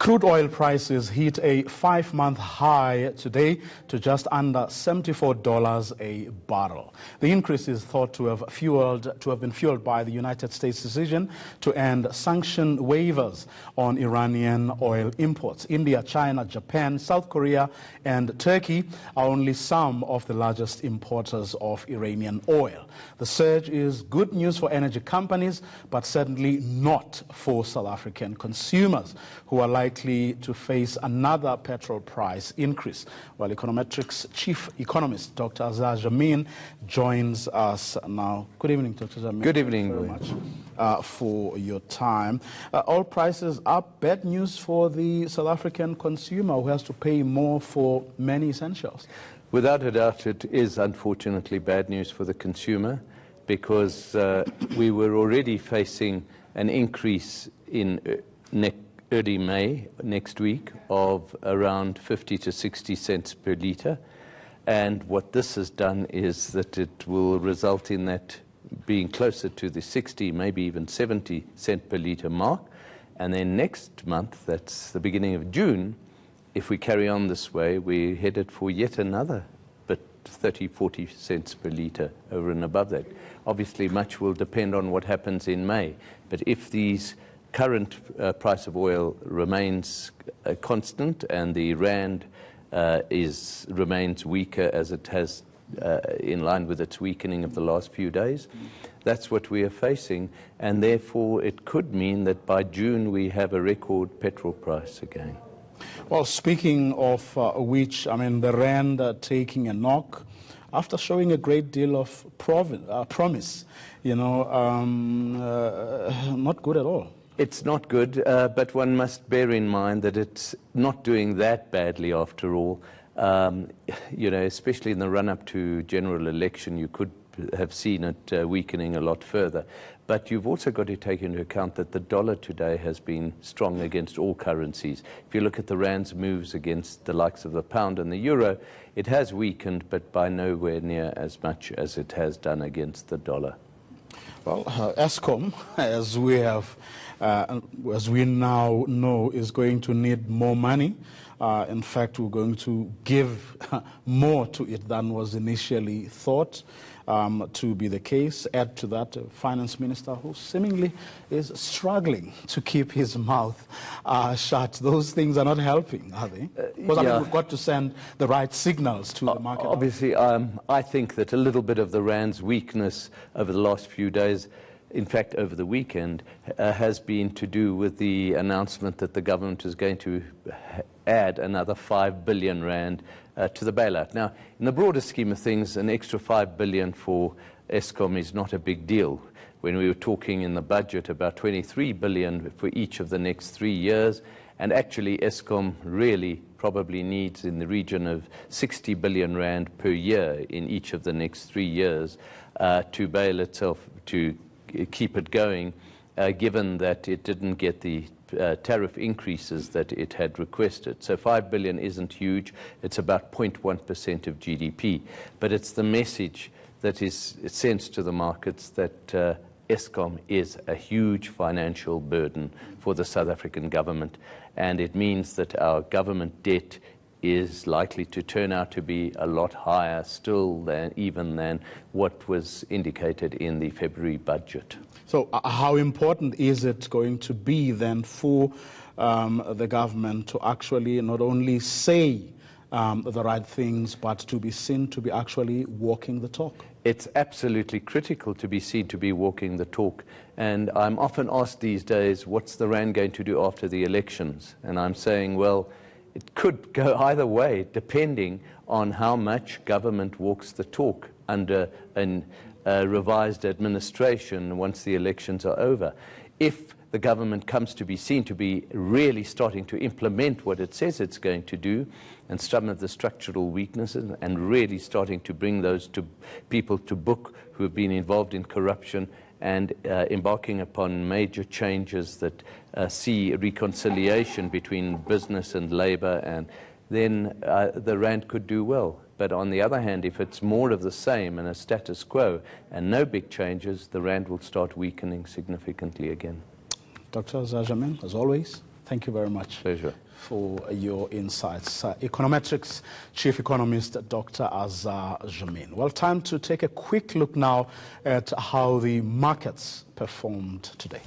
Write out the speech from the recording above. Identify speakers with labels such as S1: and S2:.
S1: Crude oil prices hit a 5-month high today to just under $74 a barrel. The increase is thought to have been fueled by the United States' decision to end sanction waivers on Iranian oil imports. India, China, Japan, South Korea, and Turkey are only some of the largest importers of Iranian oil. The surge is good news for energy companies, but certainly not for South African consumers, who are likely to face another petrol price increase. Well, Econometrics chief economist Dr. Azar Jamin joins us now. Good evening, Dr. Jamin.
S2: Good evening.
S1: Thank you very much for your time. Oil prices up, bad news for the South African consumer, who has to pay more for many essentials.
S2: Without a doubt, it is unfortunately bad news for the consumer, because we were already facing an increase in early May next week of around 50 to 60 cents per litre. And what this has done is that it will result in that being closer to the 60, maybe even 70 cent per litre mark. And then next month, that's the beginning of June, if we carry on this way, we're headed for yet another 30, 40 cents per litre over and above that. Obviously, much will depend on what happens in May. But if these current price of oil remains constant and the rand remains weaker as it has in line with its weakening of the last few days, that's what we are facing. And therefore, it could mean that by June we have a record petrol price again.
S1: Well, speaking of which, I mean, the rand taking a knock after showing a great deal of promise, you know, not good at all.
S2: It's not good, but one must bear in mind that it's not doing that badly after all. You know, especially in the run-up to general election, you could have seen it weakening a lot further. But you've also got to take into account that the dollar today has been strong against all currencies. If you look at the rand's moves against the likes of the pound and the euro, it has weakened, but by nowhere near as much as it has done against the dollar.
S1: Well, Eskom, as we now know, is going to need more money. In fact, we're going to give more to it than was initially thought to be the case. Add to that, a finance minister who seemingly is struggling to keep his mouth shut. Those things are not helping, are they? Because I mean, we've got to send the right signals to the market.
S2: Obviously, I think that a little bit of the rand's weakness over the last few days, in fact over the weekend, has been to do with the announcement that the government is going to add another 5 billion rand to the bailout. Now, in the broader scheme of things, an extra 5 billion for Eskom is not a big deal. When we were talking in the budget about 23 billion for each of the next 3 years, and actually Eskom really probably needs in the region of 60 billion rand per year in each of the next 3 years to bail itself, to keep it going, given that it didn't get the tariff increases that it had requested. So 5 billion isn't huge. It's about 0.1% of GDP. But it's the message that is sent to the markets that Eskom is a huge financial burden for the South African government. And it means that our government debt is likely to turn out to be a lot higher still than what was indicated in the February budget.
S1: So how important is it going to be then for the government to actually not only say the right things, but to be seen to be actually walking the talk?
S2: It's absolutely critical to be seen to be walking the talk. And I'm often asked these days, what's the rand going to do after the elections? And I'm saying, well, it could go either way, depending on how much government walks the talk under a revised administration once the elections are over. If the government comes to be seen to be really starting to implement what it says it's going to do, and some of the structural weaknesses, and really starting to bring those people to book who have been involved in corruption, and embarking upon major changes that see reconciliation between business and labor, and then the rand could do well. But on the other hand, if it's more of the same and a status quo and no big changes, the rand will start weakening significantly again.
S1: Dr. Azar Jamin, as always, Thank you very much.
S2: Pleasure.
S1: For your insights. Econometrics Chief Economist Dr. Azar Jamin. Well, time to take a quick look now at how the markets performed today.